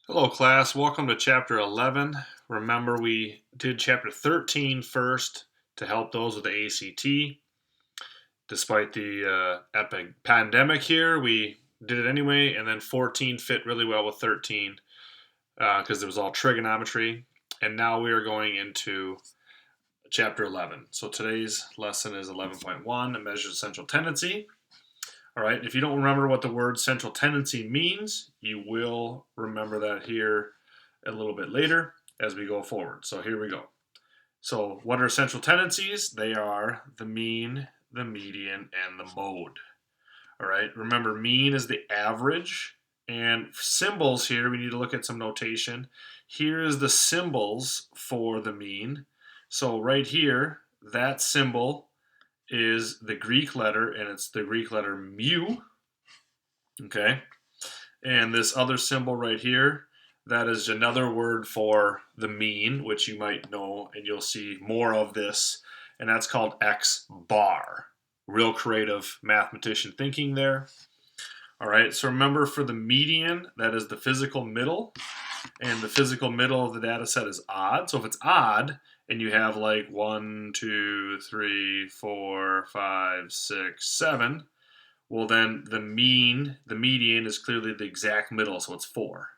Hello, class. Welcome to Chapter 11. Remember, we did Chapter 13 first to help those with the ACT. Despite the epic pandemic here, we did it anyway, and then 14 fit really well with 13 because it was all trigonometry. And now we are going into Chapter 11. So today's lesson is 11.1, a measure of central tendency. All right, if you don't remember what the word central tendency means, you will remember that here a little bit later as we go forward. So here we go. So what are central tendencies? They are the mean, the median, and the mode. All right, remember mean is the average, and symbols here, we need to look at some notation. Here is the symbols for the mean. So right here, that symbol is the Greek letter, and it's the Greek letter mu, okay? And this other symbol right here, that is another word for the mean, which you might know, and you'll see more of this, and that's called X bar. Real creative mathematician thinking there. All right, so remember for the median, that is the physical middle, and the physical middle of the data set is odd. So if it's odd, and you have like 1, 2, 3, 4, 5, 6, 7, well then the median is clearly the exact middle, so it's 4.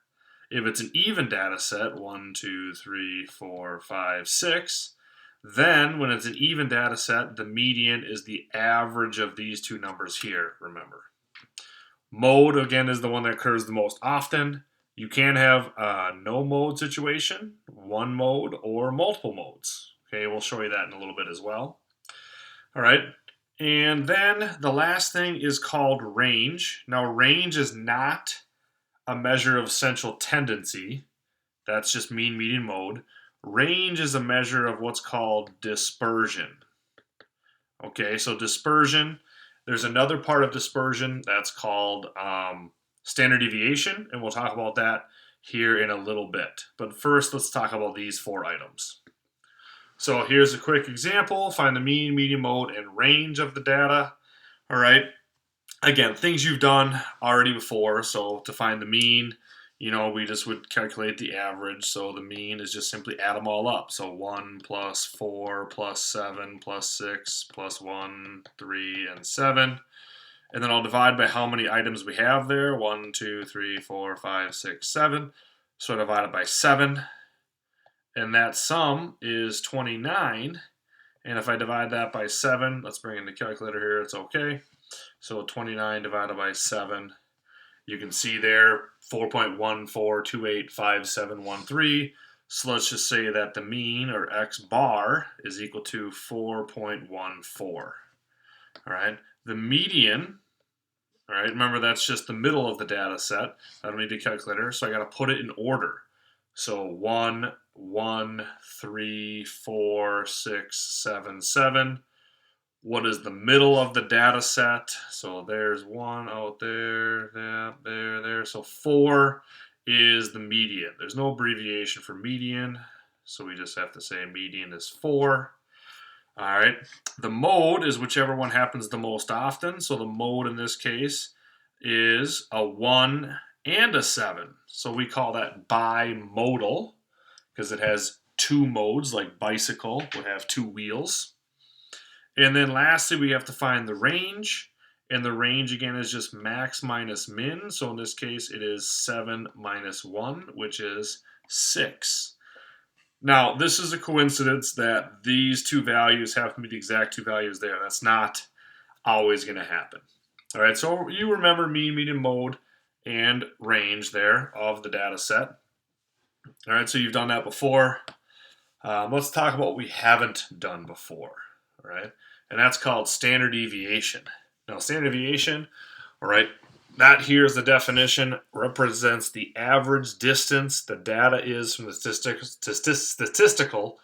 If it's an even data set, 1, 2, 3, 4, 5, 6, then when it's an even data set, the median is the average of these two numbers here, remember. Mode, again, is the one that occurs the most often. You can have a no mode situation, one mode, or multiple modes. Okay, we'll show you that in a little bit as well. All right, and then the last thing is called range. Now, range is not a measure of central tendency. That's just mean, median, mode. Range is a measure of what's called dispersion. Okay, so dispersion, there's another part of dispersion that's called standard deviation, and we'll talk about that here in a little bit. But first, let's talk about these 4 items. So here's a quick example. Find the mean, median, mode, and range of the data. All right. Again, things you've done already before. So to find the mean, we just would calculate the average. So the mean is just simply add them all up. So 1 plus 4 plus 7 plus 6 plus 1, 3, and 7. And then I'll divide by how many items we have there. 1, 2, 3, 4, 5, 6, 7. So I divide it by 7. And that sum is 29. And if I divide that by 7, let's bring in the calculator here, it's okay. So 29 divided by 7, you can see there 4.14285713. So let's just say that the mean, or X bar, is equal to 4.14. All right, the median, all right, remember that's just the middle of the data set. I don't need a calculator, so I got to put it in order. So 1, 1, 3, 4, 6, 7, 7. What is the middle of the data set? So there's 1 out there, there. So 4 is the median. There's no abbreviation for median, so we just have to say median is 4. All right. The mode is whichever one happens the most often. So the mode in this case is a 1 and a 7. So we call that bimodal because it has 2 modes, like bicycle would have 2 wheels. And then lastly, we have to find the range. And the range, again, is just max minus min. So in this case, it is 7 minus 1, which is 6. Now, this is a coincidence that these 2 values have to be the exact 2 values there. That's not always going to happen. All right, so you remember mean, median, mode, and range there of the data set. All right, so you've done that before. Let's talk about what we haven't done before. All right, and that's called standard deviation. Now, standard deviation, all right, that here is the definition, represents the average distance the data is from the statistical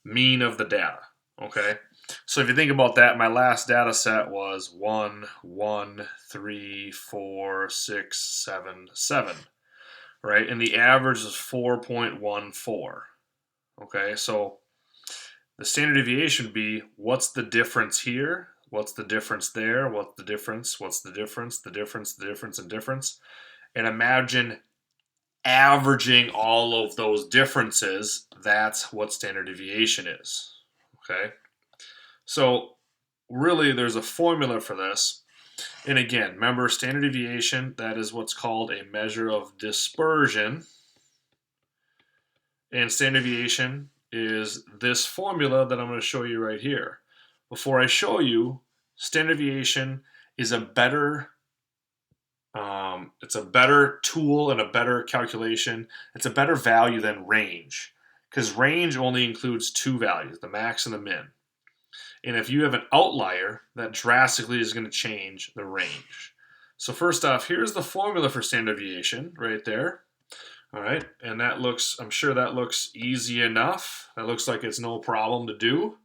mean of the data. Okay, so if you think about that, my last data set was 1, 1, 3, 4, 6, 7, 7, right? And the average is 4.14. Okay, so the standard deviation would be what's the difference here? What's the difference there? What's the difference? What's the difference? The difference, the difference, and difference. And imagine averaging all of those differences, that's what standard deviation is. Okay? So really there's a formula for this. And again, remember standard deviation, that is what's called a measure of dispersion. And standard deviation is this formula that I'm going to show you right here. Before I show you, standard deviation is a better it's a better tool and a better calculation. It's a better value than range, because range only includes two values, the max and the min. And if you have an outlier, that drastically is going to change the range. So first off, here's the formula for standard deviation right there. All right, and that looks, I'm sure that looks easy enough. That looks like it's no problem to do.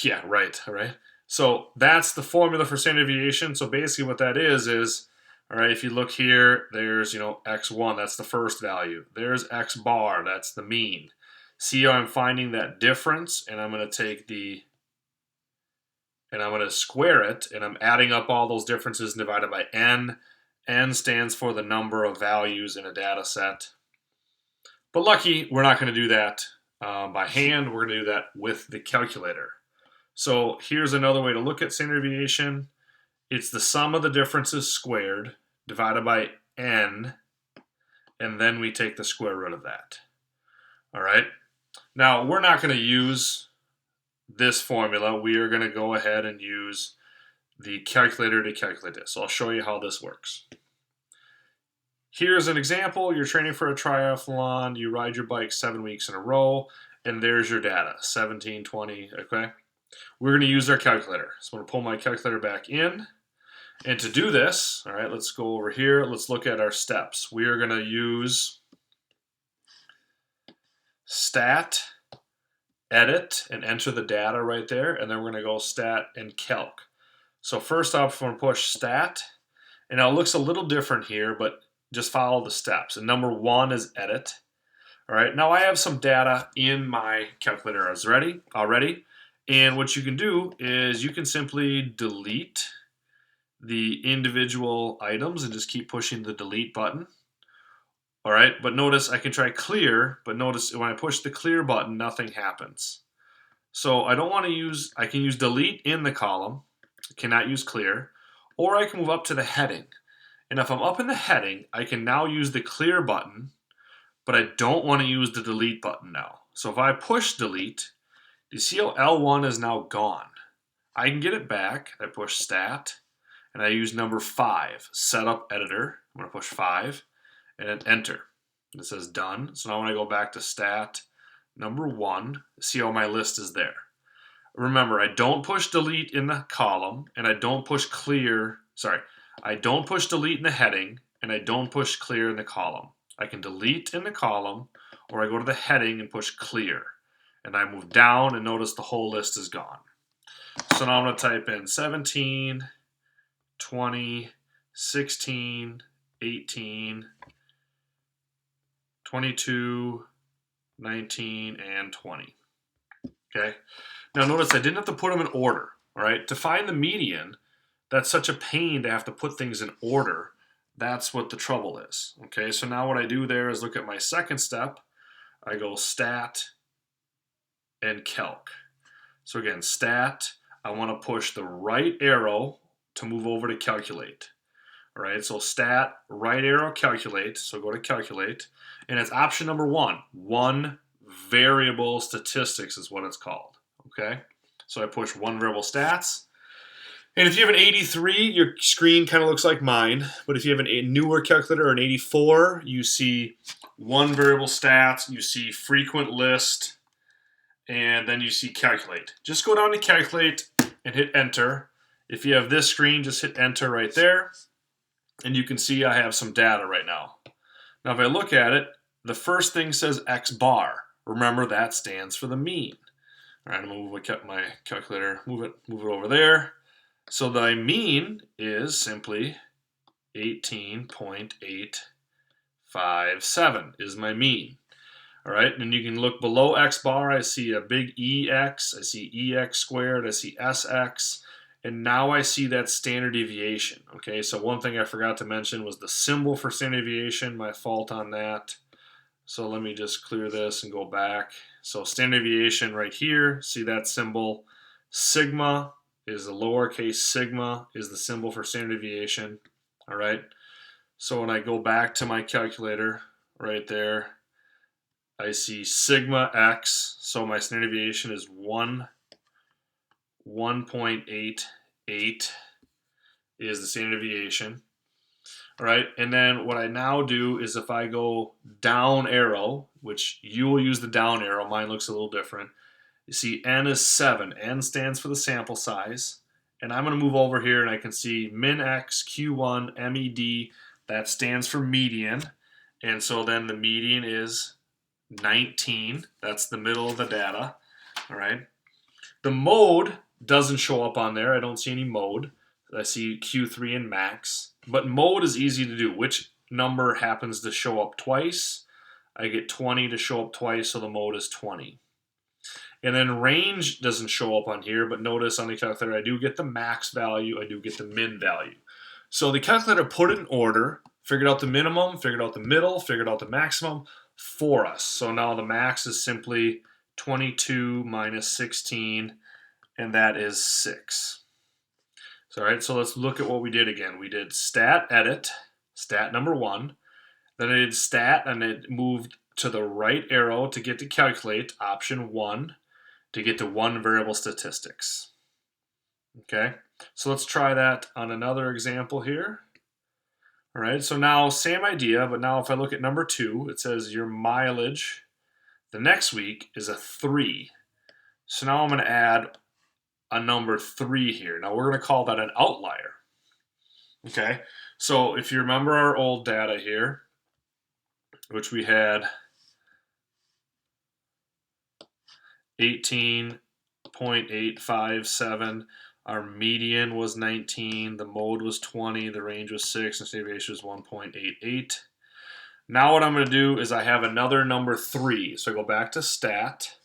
Yeah, right, all right. So that's the formula for standard deviation. So basically what that is, all right, if you look here, there's, x1, that's the first value. There's x bar, that's the mean. See how I'm finding that difference, and I'm going to take and I'm going to square it, and I'm adding up all those differences and divided by n. N stands for the number of values in a data set. But lucky, we're not going to do that by hand. We're going to do that with the calculator. So here's another way to look at standard deviation. It's the sum of the differences squared divided by n, and then we take the square root of that. All right. Now, we're not going to use this formula. We are going to go ahead and use the calculator to calculate this. So I'll show you how this works. Here's an example. You're training for a triathlon. You ride your bike 7 weeks in a row, and there's your data, 17, 20, okay? We're going to use our calculator. So I'm going to pull my calculator back in. And to do this, all right, let's go over here. Let's look at our steps. We are going to use stat, edit, and enter the data right there. And then we're going to go stat and calc. So first off, we're going to push stat. And now it looks a little different here, but just follow the steps. And number one is edit. All right, now I have some data in my calculator already. And what you can do is you can simply delete the individual items and just keep pushing the delete button. All right, but notice I can try clear, but notice when I push the clear button, nothing happens. So I don't want to I can use delete in the column, I cannot use clear, or I can move up to the heading. And if I'm up in the heading, I can now use the clear button, but I don't want to use the delete button now. So if I push delete, you see how L1 is now gone. I can get it back. I push stat, and I use number 5, setup editor. I'm going to push 5, and then enter. And it says done. So now when I go back to stat, number 1, see how my list is there. Remember, I don't push delete in the column, and I don't push I don't push delete in the heading, and I don't push clear in the column. I can delete in the column, or I go to the heading and push clear. And I move down, and notice the whole list is gone. So now I'm going to type in 17, 20, 16, 18, 22, 19, and 20. Okay. Now notice I didn't have to put them in order. All right. To find the median, that's such a pain to have to put things in order. That's what the trouble is. Okay. So now what I do there is look at my second step. I go stat and calc. So again, stat, I want to push the right arrow to move over to calculate. All right, so stat, right arrow, calculate. So go to calculate. And it's option number 1. One variable statistics is what it's called. Okay, so I push one variable stats. And if you have an 83, your screen kind of looks like mine. But if you have a newer calculator or an 84, you see one variable stats, you see frequent list, and then you see calculate. Just go down to calculate and hit enter. If you have this screen, just hit enter right there. And you can see I have some data right now. Now if I look at it, the first thing says X bar. Remember that stands for the mean. All right, I'm gonna move my calculator, move it over there. So the mean is simply 18.857 is my mean. All right, and you can look below X bar. I see a big EX, I see EX squared, I see SX, and now I see that standard deviation. Okay, so one thing I forgot to mention was the symbol for standard deviation. My fault on that. So let me just clear this and go back. So standard deviation right here, see that symbol? Sigma is the lowercase sigma is the symbol for standard deviation. All right. So when I go back to my calculator right there, I see sigma x. So my standard deviation is 1.88 is the standard deviation. All right, and then what I now do is if I go down arrow, which you will use the down arrow, mine looks a little different. You see n is 7. N stands for the sample size. And I'm going to move over here and I can see min x, q1, med. That stands for median. And so then the median is 19. That's the middle of the data. All right. The mode doesn't show up on there. I don't see any mode. I see Q3 and max. But mode is easy to do. Which number happens to show up twice? I get 20 to show up twice, so the mode is 20. And then range doesn't show up on here, but notice on the calculator I do get the max value, I do get the min value. So the calculator put it in order, figured out the minimum, figured out the middle, figured out the maximum for us. So now the max is simply 22 minus 16, and that is 6. So, all right, so let's look at what we did again. We did stat edit, stat number 1. Then I did stat, and it moved to the right arrow to get to calculate, option 1, to get to one variable statistics. Okay, so let's try that on another example here. All right, so now same idea, but now if I look at number 2, it says your mileage the next week is a 3. So now I'm going to add a number 3 here. Now we're going to call that an outlier. Okay, so if you remember our old data here, which we had 18.857, our median was 19, the mode was 20, the range was 6, and standard deviation was 1.88. Now what I'm going to do is I have another number 3. So I go back to stat,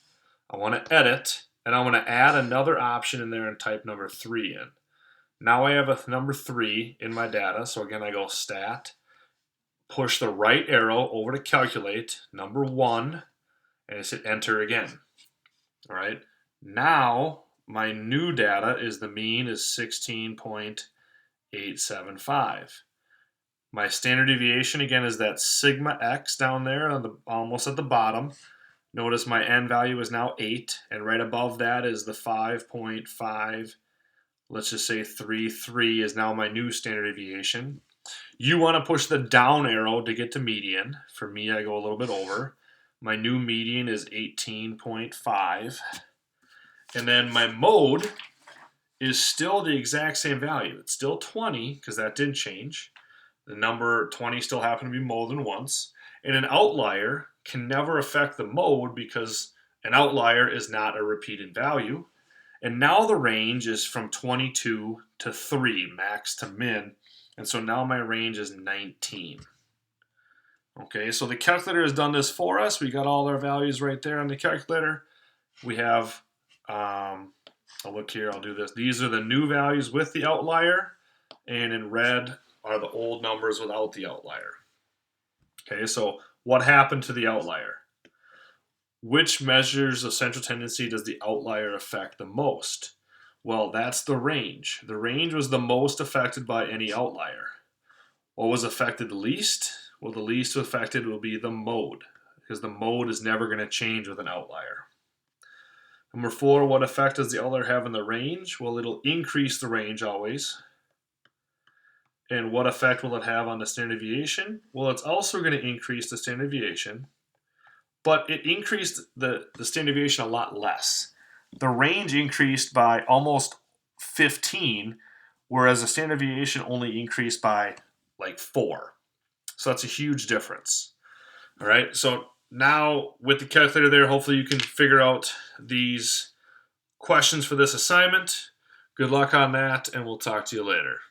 I want to edit, and I'm going to add another option in there and type number 3 in. Now I have a number 3 in my data. So again, I go stat, push the right arrow over to calculate, number 1, and I hit enter again. All right. Now my new data is the mean is 16.875. My standard deviation again is that sigma x down there on the almost at the bottom. Notice my n value is now 8, and right above that is the 5.5, let's just say 33 is now my new standard deviation. You want to push the down arrow to get to median. For me, I go a little bit over. My new median is 18.5. And then my mode is still the exact same value. It's still 20 because that didn't change. The number 20 still happened to be more than once. And an outlier can never affect the mode because an outlier is not a repeated value. And now the range is from 22 to 3, max to min. And so now my range is 19. Okay, so the calculator has done this for us. We got all our values right there on the calculator. We have, I'll look here, I'll do this. These are the new values with the outlier, and in red are the old numbers without the outlier. Okay, so what happened to the outlier? Which measures of central tendency does the outlier affect the most? Well, that's the range. The range was the most affected by any outlier. What was affected the least? Well, the least affected will be the mode, because the mode is never going to change with an outlier. Number 4, what effect does the outlier have in the range? Well, it'll increase the range always. And what effect will it have on the standard deviation? Well, it's also going to increase the standard deviation, but it increased the standard deviation a lot less. The range increased by almost 15, whereas the standard deviation only increased by like 4. So that's a huge difference. All right, so now with the calculator there, hopefully you can figure out these questions for this assignment. Good luck on that, and we'll talk to you later.